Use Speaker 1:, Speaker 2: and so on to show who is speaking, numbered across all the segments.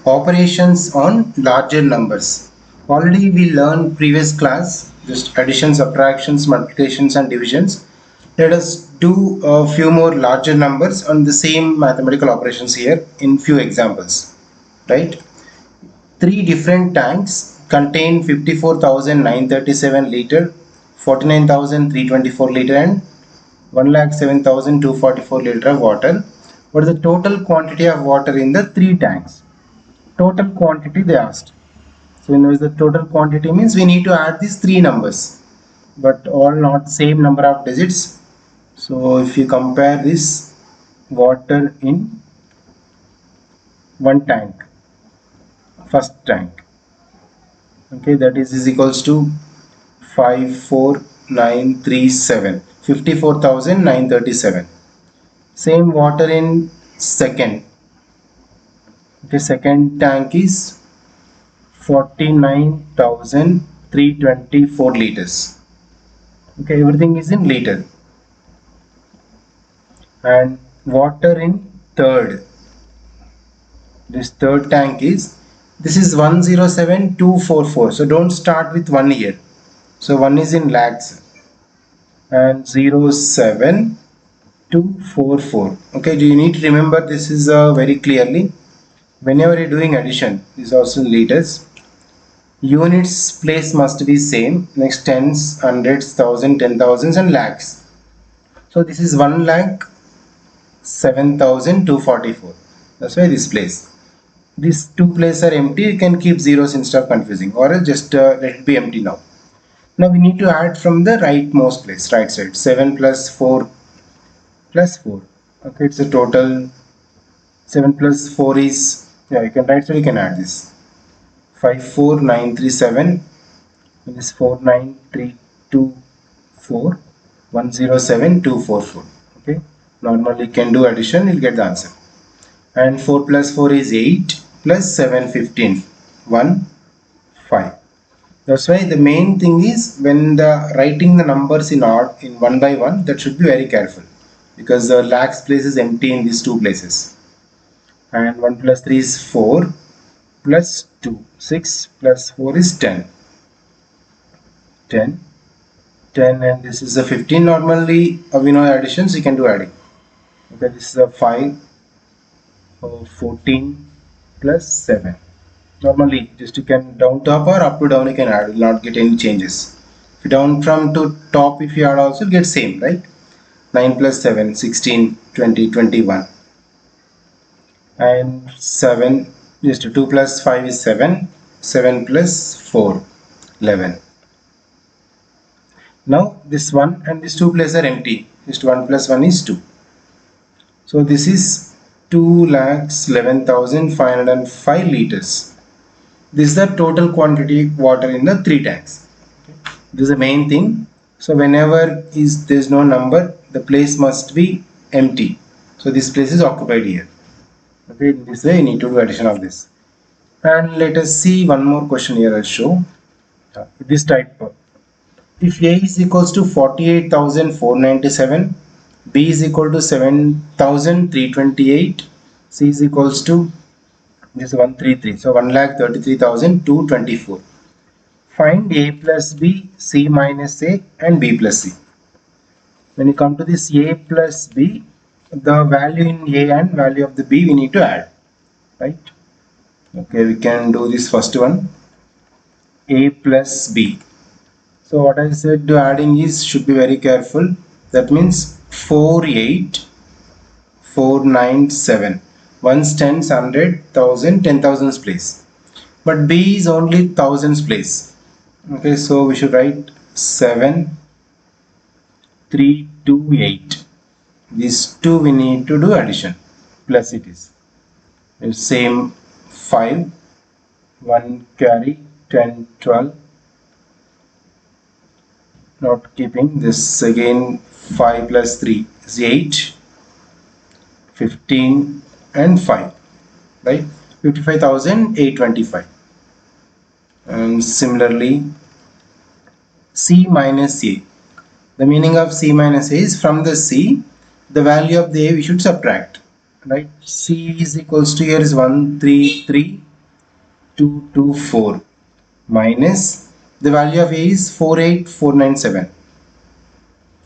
Speaker 1: operations on larger numbers. Already we learned previous class just addition, subtractions, multiplications and divisions. Let us do a few more larger numbers on the same mathematical operations here in few examples, right? Three different tanks contain 54,937 liter, 49,324 liter and 1,07,244 liter of water. What is the total quantity of water in the three tanks? Total quantity they asked. So you know the total quantity means we need to add these three numbers, but all not same number of digits. So if you compare this water in one tank, first tank, okay, that is equals to 54,937, 54,937. Same water in second. Okay, second tank is 49,324 liters. Okay, everything is in liter. And water in third. This third tank is, this is 107,244. So don't start with 1 here. So 1 is in lakhs and 07244. Okay, do you need to remember this is very clearly. Whenever you're doing addition, this is also in liters. Units place must be same. Next tens, hundreds, thousand, 10,000s and lakhs. So this is 1,07,244. That's why this place. These two places are empty. You can keep zeros instead of confusing, or else just let it be empty now. Now we need to add from the rightmost place, right side. 7 plus 4 plus 4. Okay, it's a total. 7 plus 4 is, yeah, you can right side, you can add this. 54,937. This 49,324. 107,244. Okay, normally you can do addition, you'll get the answer. And 4 plus 4 is 8 plus 7, 15. 1, 5. That's why the main thing is when the writing the numbers in odd in one by one, that should be very careful, because the lakhs place is empty in these two places. And 1 plus 3 is 4 plus 2. 6 plus 4 is 10. 10. 10 and this is a 15. Normally we know additions, you can do adding. Okay, this is a 5. 14 plus 7. Normally just you can down to up or up to down you can add, will not get any changes. If you down from to top, if you add also get same, right? 9 plus 7, 16, 20, 21. And 7, just 2 plus 5 is 7. 7 plus 4, 11. Now this 1 and this 2 places are empty. Just 1 plus 1 is 2. So this is 2,11,505 liters. This is the total quantity of water in the three tanks. This is the main thing. So whenever there is no number, the place must be empty. So this place is occupied here. Okay, in this way you need to do addition of this. And let us see one more question here. I'll show this type. If A is equals to 48,497, B is equal to 7,328, C is equals to this 133. So 1,33,224. Find A plus B, C minus A and B plus C. When you come to this A plus B, the value in A and value of the B we need to add, right? Okay, we can do this first one, A plus B. So what I said to adding is, should be very careful. That means 48,497. One's tens, 100, 1,000, 10,000s place. But B is only thousands place. Okay, so we should write 7,328. These two we need to do addition. Plus it is. Same 5, 1 carry, 10, 12. Not keeping this again. 5 plus 3 is 8, 15 and 5, right? 55,825. And similarly C minus A. The meaning of C minus A is from the C, the value of the A we should subtract, right? C is equals to, here is 133 224 minus the value of A is 48497.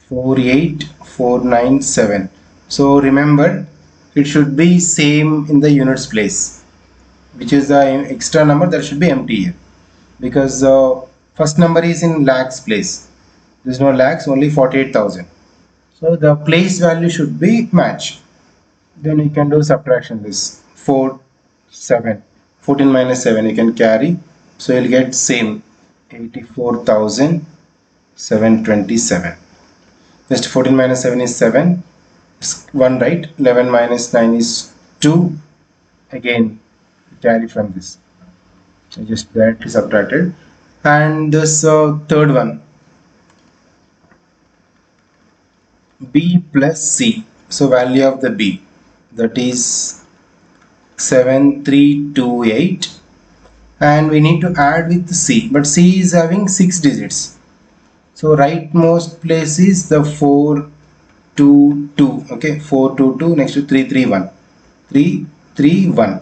Speaker 1: 48497. So remember, it should be same in the units place, which is the extra number that should be empty here, because first number is in lakhs place. There is no lakhs, only 48,000. So the place value should be matched. Then you can do subtraction this 14 minus 7 you can carry, so you'll get same 84,727. Just 14 minus 7 is 7, it's 1, right? 11 minus 9 is 2. Again carry from this, so just directly subtracted. And this third one, B plus C. So value of the B, that is 7328, and we need to add with C, but C is having 6 digits. So rightmost place is the 422. Okay, 422 next to 331. 331.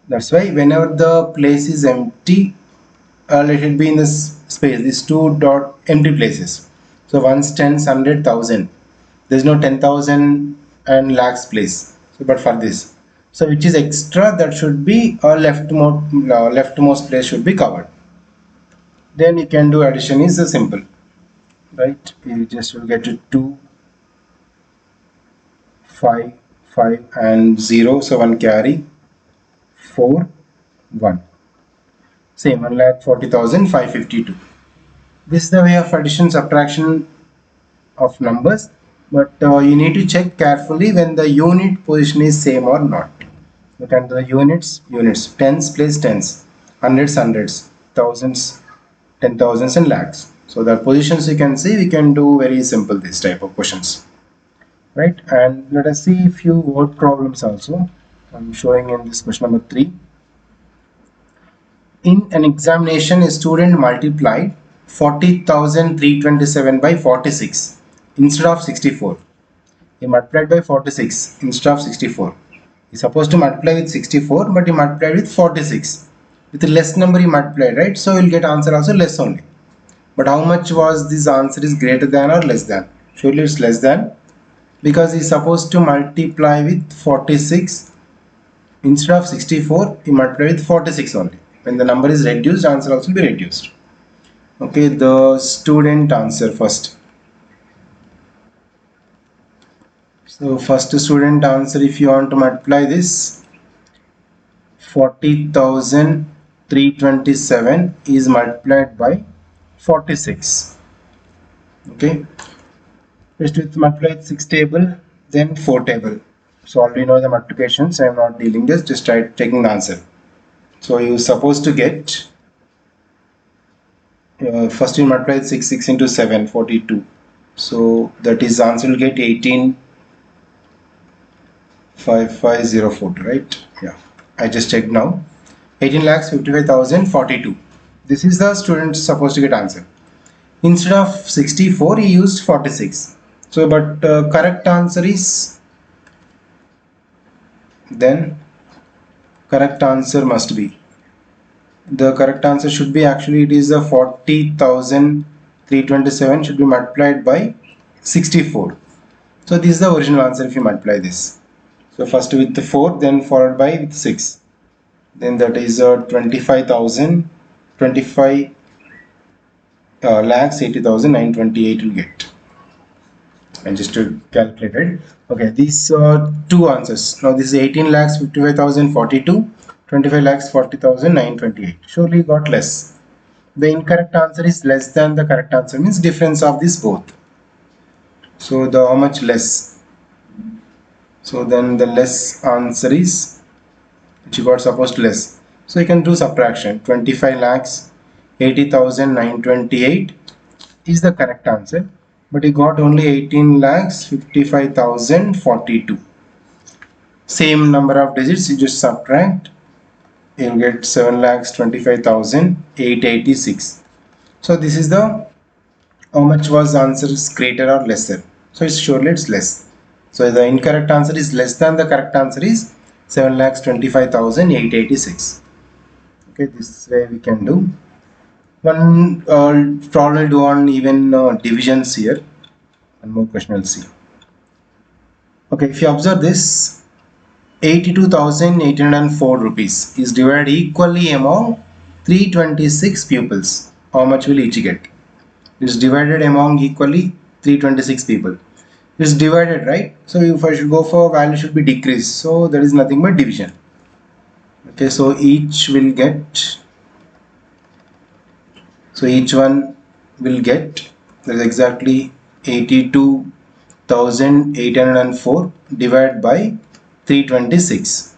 Speaker 1: That's why whenever the place is empty, let it be in this space, these two dot empty places. So ones, tens, 100, 1000. There is no 10,000 and lakhs place. So, but for this, so which is extra, that should be leftmost place should be covered. Then you can do addition is simple, right? You just will get to 2, 5, 5 and 0. So 1 carry, 4, 1. Same 1,40,552. This is the way of addition subtraction of numbers, but you need to check carefully when the unit position is same or not. Look at the units, tens place tens, hundreds, thousands, 10,000s and lakhs. So the positions you can see, we can do very simple this type of questions, right? And let us see a few word problems also. I'm showing in this question number 3. In an examination, a student multiplied 40,327 by 46 instead of 64. He multiplied by 46 instead of 64. He's supposed to multiply with 64, but he multiplied with 46. With a less number he multiplied, right? So you'll get answer also less only. But how much was this answer is greater than or less than? Surely it's less than, because he's supposed to multiply with 46 instead of 64. He multiplied with 46 only. When the number is reduced, answer also will be reduced. Okay, the student answer first. So first student answer, if you want to multiply this 40,327 is multiplied by 46. Okay, first with multiply with 6 table, then 4 table. So already know the multiplications, I am not dealing this, just try taking the answer. So you supposed to get first you multiply with 6 into 7, 42. So that is answer will get 18,5504, right? Yeah, I just checked now. 18,55,042. This is the student supposed to get answer. Instead of 64, he used 46. So, but correct answer is, then correct answer must be, the correct answer should be, actually it is a 40,327 should be multiplied by 64. So this is the original answer if you multiply this. So first with the 4, then followed by with 6, then that is 25,000, 25 lakhs 80,928 will get. And just to calculate it. Okay, these two answers. Now this is 18 lakhs 55,042, 25 lakhs 40,928. Surely got less. The incorrect answer is less than the correct answer, means difference of this both. So the how much less? So then the less answer is, which you got supposed to less. So you can do subtraction. 25 lakhs 80,928 is the correct answer, but you got only 18 lakhs 55,042. Same number of digits, you just subtract, you'll get 7 lakhs 25,886. So this is the how much was answer is greater or lesser. So it's surely it's less. So the incorrect answer is less than the correct answer is 7 lakhs 25,886. Okay, this way we can do. One problem will do on even divisions here. One more question we'll see. Okay, if you observe this, 82,804 rupees is divided equally among 326 pupils. How much will each get? It's divided among equally 326 people. It's divided, right? So if I should go for value should be decreased. So there is nothing but division. Okay, so each will get. So each one will get, that is exactly 82,804 divided by 326.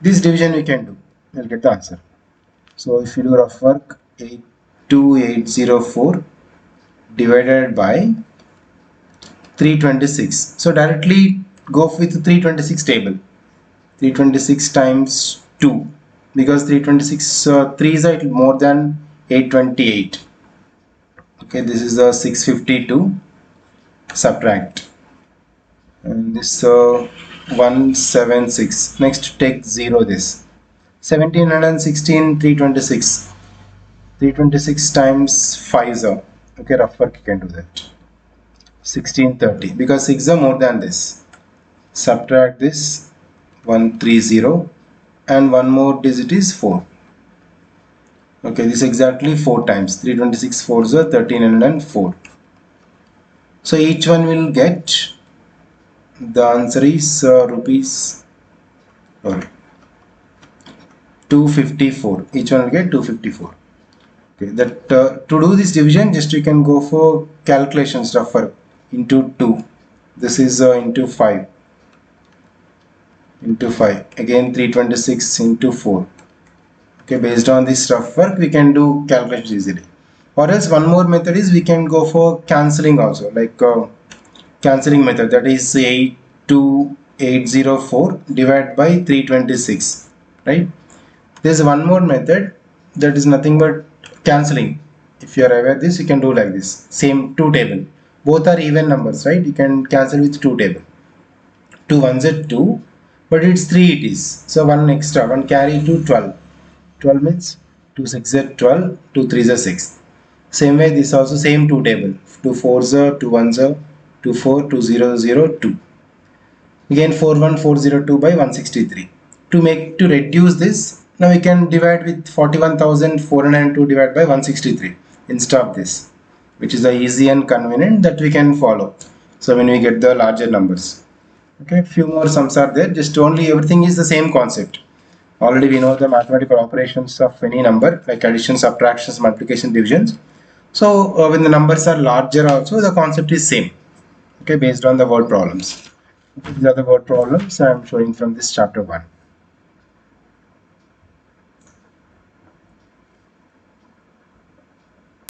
Speaker 1: This division we can do. We'll get the answer. So if you do rough work, 82804 divided by 326. So directly go with 326 table. 326 times 2, because 326 3 is more than 828. Okay, this is the 652. Subtract, and this 176. Next take 0 this. 1716 326. 326 times 5 is okay, rough work you can do that. 1630, because 6 are more than this. Subtract this 130, and one more digit is 4. Okay, this is exactly 4 times. 326 4s are 1304. So each one will get, the answer is rupees 254. Each one will get 254. Okay, that to do this division, just you can go for calculation stuff for into 2. This is into 5. Into 5. Again 326 into 4. Okay, based on this rough work, we can do calculations easily. Or else one more method is we can go for cancelling also, like cancelling method, that is 82804 divided by 326, right? There is one more method that is nothing but cancelling. If you are aware of this, you can do like this. Same 2 table. Both are even numbers, right? You can cancel with 2 table. 2 ones are 2, but it's 3 it is. So 1 extra, 1 carry to 12. 12 means 2 6 are 12, 2 3 are 6. Same way this also same 2 table. 2 4s are 2 1s are 2 4 2 0 0 2. Again 41402 by 163. To reduce this, now we can divide with 41,402 divided by 163 instead of this, which is the easy and convenient that we can follow. So when we get the larger numbers, okay, few more sums are there. Just only everything is the same concept. Already we know the mathematical operations of any number, like addition, subtractions, multiplication, divisions. So when the numbers are larger also, the concept is same. Okay, based on the word problems. These are the word problems I am showing from this chapter 1.